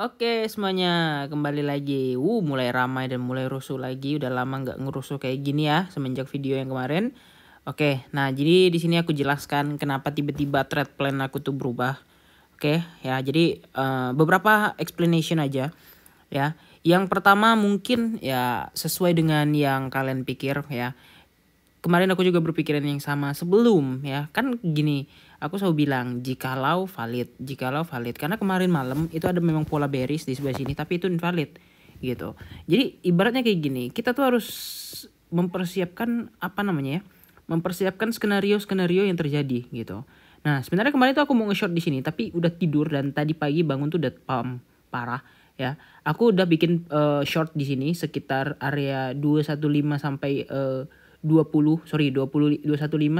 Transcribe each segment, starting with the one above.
Oke semuanya, kembali lagi. Mulai ramai dan mulai rusuh lagi. Udah lama nggak ngerusuh kayak gini ya semenjak video yang kemarin. Oke, nah jadi di sini aku jelaskan kenapa tiba-tiba trade plan aku tuh berubah. Oke, ya jadi beberapa explanation aja ya. Yang pertama mungkin ya sesuai dengan yang kalian pikir ya. Kemarin aku juga berpikiran yang sama sebelum ya. Kan gini, aku selalu bilang jikalau valid. Karena kemarin malam itu ada memang pola bearish di sebelah sini tapi itu invalid gitu. Jadi ibaratnya kayak gini, kita tuh harus mempersiapkan apa namanya ya? Mempersiapkan skenario-skenario yang terjadi gitu. Nah, sebenarnya kemarin tuh aku mau nge-short di sini tapi udah tidur dan tadi pagi bangun tuh udah parah ya. Aku udah bikin short di sini sekitar area 215 sampai 215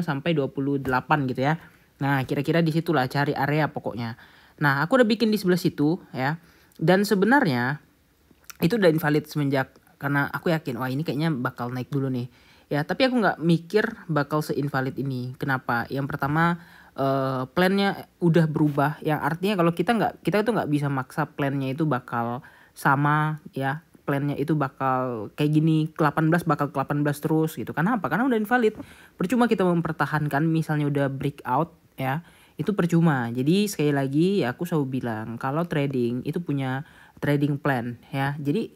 sampai 28 gitu ya. Nah, kira-kira di situlah cari area pokoknya. Nah, aku udah bikin di sebelah situ ya. Dan sebenarnya itu udah invalid semenjak karena aku yakin wah ini kayaknya bakal naik dulu nih. Ya, tapi aku nggak mikir bakal seinvalid ini. Kenapa? Yang pertama plannya udah berubah. Yang artinya kalau kita itu nggak bisa maksa plannya itu bakal sama ya, plannya itu bakal kayak gini, ke-18 bakal ke-18 terus gitu. Kenapa? Karena udah invalid. Percuma kita mempertahankan misalnya udah breakout ya. Itu percuma. Jadi sekali lagi ya aku selalu bilang kalau trading itu punya trading plan ya. Jadi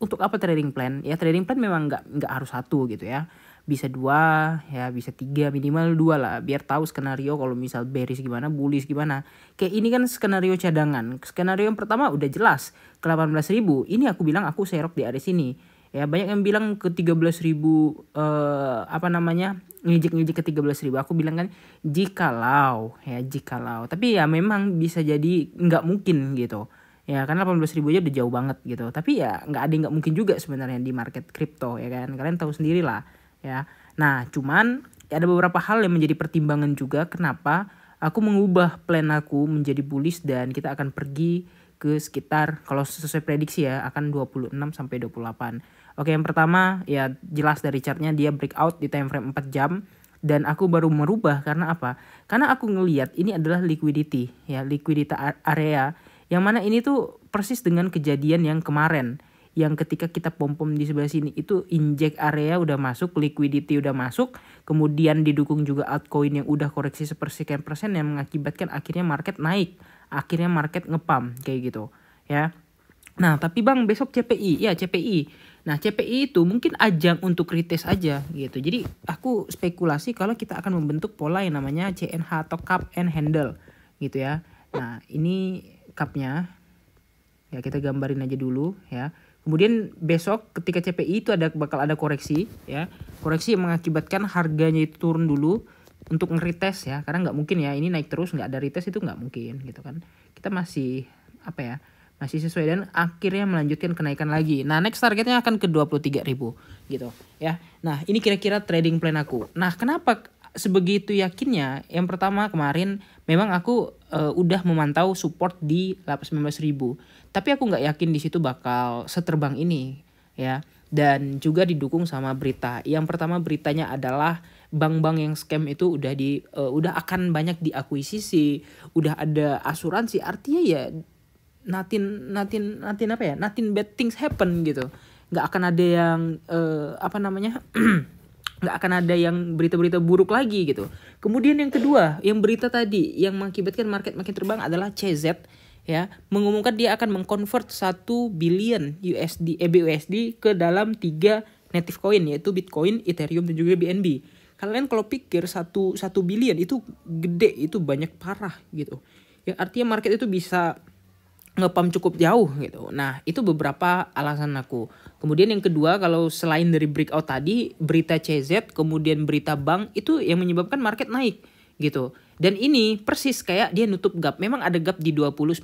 untuk apa trading plan? Ya trading plan memang nggak harus satu gitu ya. Bisa dua ya, bisa tiga, minimal dua lah biar tahu skenario kalau misal bearish gimana, bullish gimana. Kayak ini kan skenario cadangan. Skenario yang pertama udah jelas ke 18.000. Ini aku bilang aku serok di area sini. Ya banyak yang bilang ke 13.000 ngejek ke 13.000. Aku bilang kan jikalau. Tapi ya memang bisa jadi nggak mungkin gitu. Ya karena 18.000 aja udah jauh banget gitu. Tapi ya nggak ada yang nggak mungkin juga sebenarnya di market crypto ya kan. Kalian tahu sendiri lah ya. Nah cuman ya ada beberapa hal yang menjadi pertimbangan juga kenapa aku mengubah plan aku menjadi bullish dan kita akan pergi ke sekitar kalau sesuai prediksi ya akan 26 sampai 28. Oke, yang pertama ya jelas dari chartnya dia breakout di time frame 4 jam dan aku baru merubah karena apa? Karena aku ngelihat ini adalah liquidity ya, liquidity area yang mana ini tuh persis dengan kejadian yang kemarin yang ketika kita pom-pom di sebelah sini itu inject area udah masuk, liquidity udah masuk, kemudian didukung juga altcoin yang udah koreksi sepersekian persen yang mengakibatkan akhirnya market naik, akhirnya market ngepam kayak gitu ya. Nah tapi bang besok CPI ya CPI. Nah CPI itu mungkin ajang untuk retest aja gitu. Jadi aku spekulasi kalau kita akan membentuk pola yang namanya CNH atau cup and handle gitu ya. Nah ini cupnya ya kita gambarin aja dulu ya. Kemudian besok ketika CPI itu bakal ada koreksi ya. Koreksi yang mengakibatkan harganya itu turun dulu untuk nge-retest ya. Karena nggak mungkin ya ini naik terus nggak ada retest itu nggak mungkin gitu kan. Kita masih masih sesuai dan akhirnya melanjutkan kenaikan lagi. Nah next targetnya akan ke 23.000 gitu ya. Nah ini kira-kira trading plan aku. Nah kenapa sebegitu yakinnya? Yang pertama kemarin memang aku udah memantau support di 19.000. Tapi aku nggak yakin di situ bakal seterbang ini ya. Dan juga didukung sama berita. Yang pertama beritanya adalah bank-bank yang scam itu udah akan banyak diakuisisi, udah ada asuransi. Artinya ya nothing bad things happen gitu. Nggak akan ada yang nggak akan ada yang berita-berita buruk lagi gitu. Kemudian yang kedua, yang berita tadi yang mengakibatkan market makin terbang adalah CZ ya, mengumumkan dia akan mengkonvert 1 billion BUSD ke dalam 3 native coin yaitu Bitcoin, Ethereum dan juga BNB. Kalian kalau pikir 1 billion itu gede, itu banyak parah gitu. Yang artinya market itu bisa ngepam cukup jauh gitu. Nah itu beberapa alasan aku. Kemudian yang kedua kalau selain dari breakout tadi berita CZ kemudian berita bank itu yang menyebabkan market naik gitu. Dan ini persis kayak dia nutup gap. Memang ada gap di 2019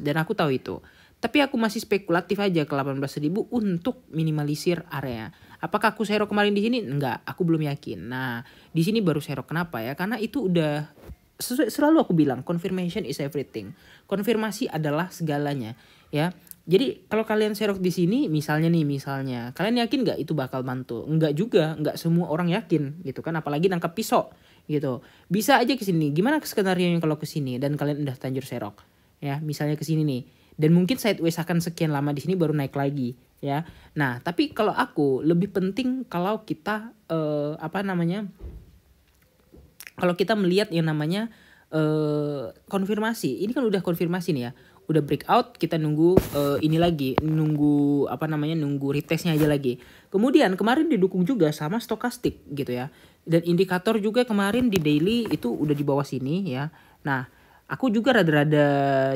dan aku tahu itu. Tapi aku masih spekulatif aja ke 18.000 untuk minimalisir area. Apakah aku serok kemarin di sini? Enggak, aku belum yakin. Nah, di sini baru serok kenapa ya? Karena itu udah selalu aku bilang confirmation is everything. Konfirmasi adalah segalanya, ya. Jadi kalau kalian serok di sini misalnya kalian yakin nggak itu bakal mantul? Enggak juga, nggak semua orang yakin gitu kan, apalagi nangkap pisau gitu. Bisa aja ke sini. Gimana skenario yang kalau ke sini dan kalian udah terlanjur serok? ya, misalnya ke sini nih. Dan mungkin sideways akan sekian lama di sini baru naik lagi ya. Nah, tapi kalau aku lebih penting kalau kita kalau kita melihat yang namanya konfirmasi. Ini kan udah konfirmasi nih ya. Udah breakout, kita nunggu ini lagi, nunggu retestnya aja lagi. Kemudian kemarin didukung juga sama stokastik gitu ya. Dan indikator juga kemarin di daily itu udah di bawah sini ya. Nah, aku juga rada-rada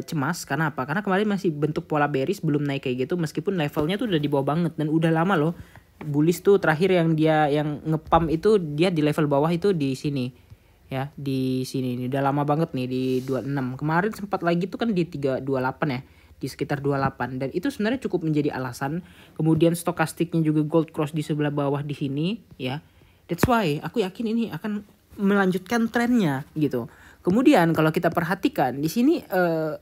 cemas karena apa? Karena kemarin masih bentuk pola bearish, belum naik kayak gitu meskipun levelnya tuh udah di bawah banget dan udah lama loh. Bullish tuh terakhir yang dia yang ngepump itu dia di level bawah itu di sini. Ya, di sini nih udah lama banget nih di 26. Kemarin sempat lagi tuh kan di 328 ya, di sekitar 28 dan itu sebenarnya cukup menjadi alasan. Kemudian stokastiknya juga gold cross di sebelah bawah di sini ya. That's why aku yakin ini akan melanjutkan trennya gitu. Kemudian kalau kita perhatikan di sini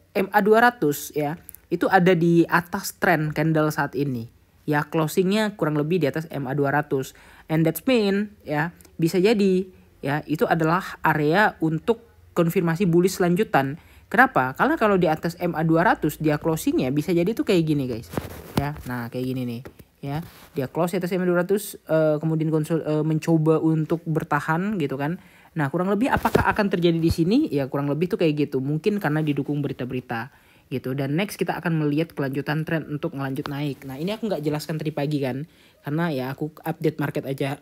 MA200 ya, itu ada di atas tren candle saat ini. Ya, closingnya kurang lebih di atas MA200 and that's mean ya, bisa jadi ya itu adalah area untuk konfirmasi bullish lanjutan. Kenapa? Karena kalau di atas MA200 dia closingnya bisa jadi tuh kayak gini guys. Ya, nah kayak gini nih. Ya, dia close di atas MA200 kemudian mencoba untuk bertahan gitu kan. Nah, kurang lebih apakah akan terjadi di sini? Ya kurang lebih tuh kayak gitu. Mungkin karena didukung berita-berita gitu. Dan next kita akan melihat kelanjutan tren untuk ngelanjut naik. Nah, ini aku nggak jelaskan tadi pagi kan. Karena ya aku update market aja.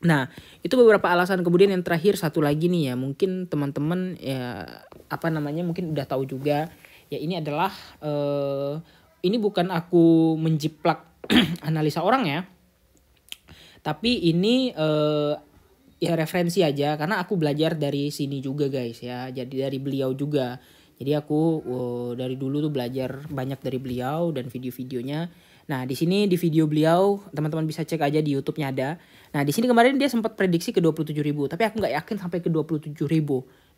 Nah, itu beberapa alasan. Kemudian yang terakhir satu lagi nih ya, mungkin teman-teman ya mungkin udah tahu juga ya, ini adalah ini bukan aku menjiplak analisa orang ya. Tapi ini ya referensi aja karena aku belajar dari sini juga guys ya. Jadi dari beliau juga. Jadi aku dari dulu tuh belajar banyak dari beliau dan video-videonya. Nah, di sini di video beliau teman-teman bisa cek aja di YouTube-nya ada. Nah, di sini kemarin dia sempat prediksi ke 27.000, tapi aku nggak yakin sampai ke 27.000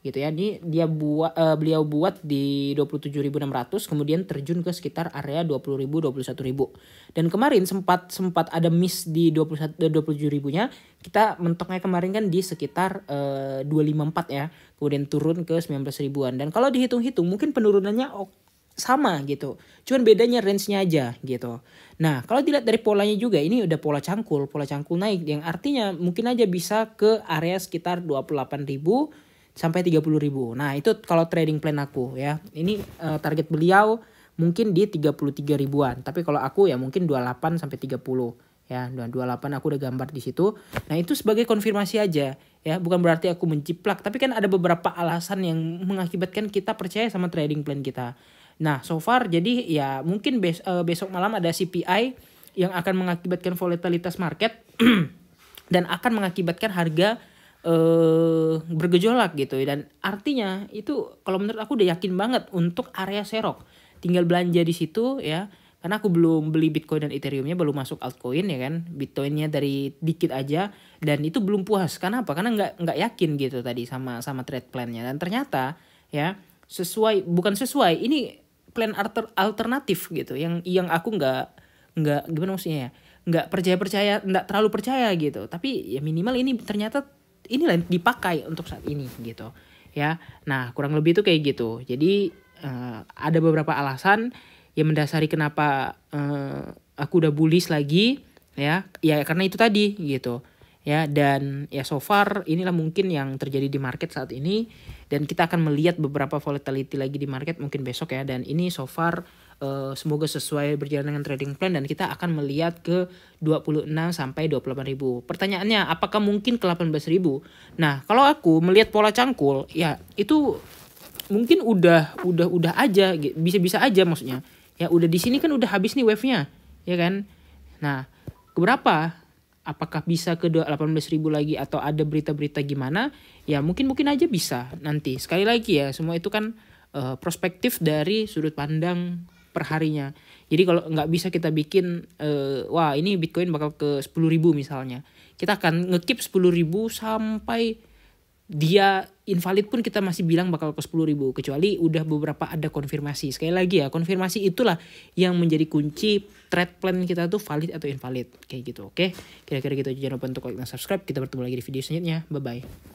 gitu ya. Ini dia beliau buat di 27.600 kemudian terjun ke sekitar area 20.000 21.000. Dan kemarin sempat ada miss di 27.000-nya. Kita mentoknya kemarin kan di sekitar 254 ya. Kemudian turun ke 19 ribuan. Dan kalau dihitung-hitung mungkin penurunannya sama gitu. Cuman bedanya range-nya aja gitu. Nah, kalau dilihat dari polanya juga ini udah pola cangkul naik yang artinya mungkin aja bisa ke area sekitar 28.000 sampai 30.000. Nah, itu kalau trading plan aku ya. Ini target beliau mungkin di 33 ribuan. Tapi kalau aku ya mungkin 28 sampai 30 ya. 28 aku udah gambar di situ. Nah, itu sebagai konfirmasi aja ya, bukan berarti aku menjiplak, tapi kan ada beberapa alasan yang mengakibatkan kita percaya sama trading plan kita. Nah, so far jadi ya mungkin besok malam ada CPI yang akan mengakibatkan volatilitas market dan akan mengakibatkan harga bergejolak gitu. Dan artinya itu kalau menurut aku udah yakin banget untuk area serok. Tinggal belanja di situ ya. Karena aku belum beli Bitcoin dan Ethereum-nya, belum masuk altcoin ya kan. Bitcoin-nya dari dikit aja dan itu belum puas. Karena apa? Karena nggak yakin gitu tadi sama trade plan-nya. Dan ternyata ya bukan sesuai. Ini plan alternatif gitu yang aku nggak gimana maksudnya ya, nggak percaya nggak terlalu percaya gitu, tapi ya minimal ini ternyata inilah yang dipakai untuk saat ini gitu ya. Nah, kurang lebih itu kayak gitu. Jadi ada beberapa alasan yang mendasari kenapa aku udah bullish lagi ya karena itu tadi gitu ya. Dan ya so far inilah mungkin yang terjadi di market saat ini. Dan kita akan melihat beberapa volatility lagi di market mungkin besok ya. Dan ini so far semoga sesuai berjalan dengan trading plan. Dan kita akan melihat ke 26 sampai 28 ribu. Pertanyaannya apakah mungkin ke 18 ribu? Nah, kalau aku melihat pola cangkul ya itu mungkin udah aja, bisa aja maksudnya. Ya udah di sini kan udah habis nih wave-nya ya kan. Nah, keberapa? Apakah bisa ke 18.000 lagi atau ada berita-berita gimana? Ya mungkin aja bisa nanti. Sekali lagi ya, semua itu kan perspektif dari sudut pandang perharinya. Jadi kalau nggak bisa kita bikin, wah ini Bitcoin bakal ke 10.000 misalnya. Kita akan ngekip 10.000 sampai dia invalid pun kita masih bilang bakal ke 10.000. Kecuali udah beberapa ada konfirmasi. Sekali lagi ya, konfirmasi itulah yang menjadi kunci trade plan kita tuh valid atau invalid. Kayak gitu, oke? Kira-kira gitu. Jangan lupa untuk like dan subscribe. Kita bertemu lagi di video selanjutnya. Bye-bye.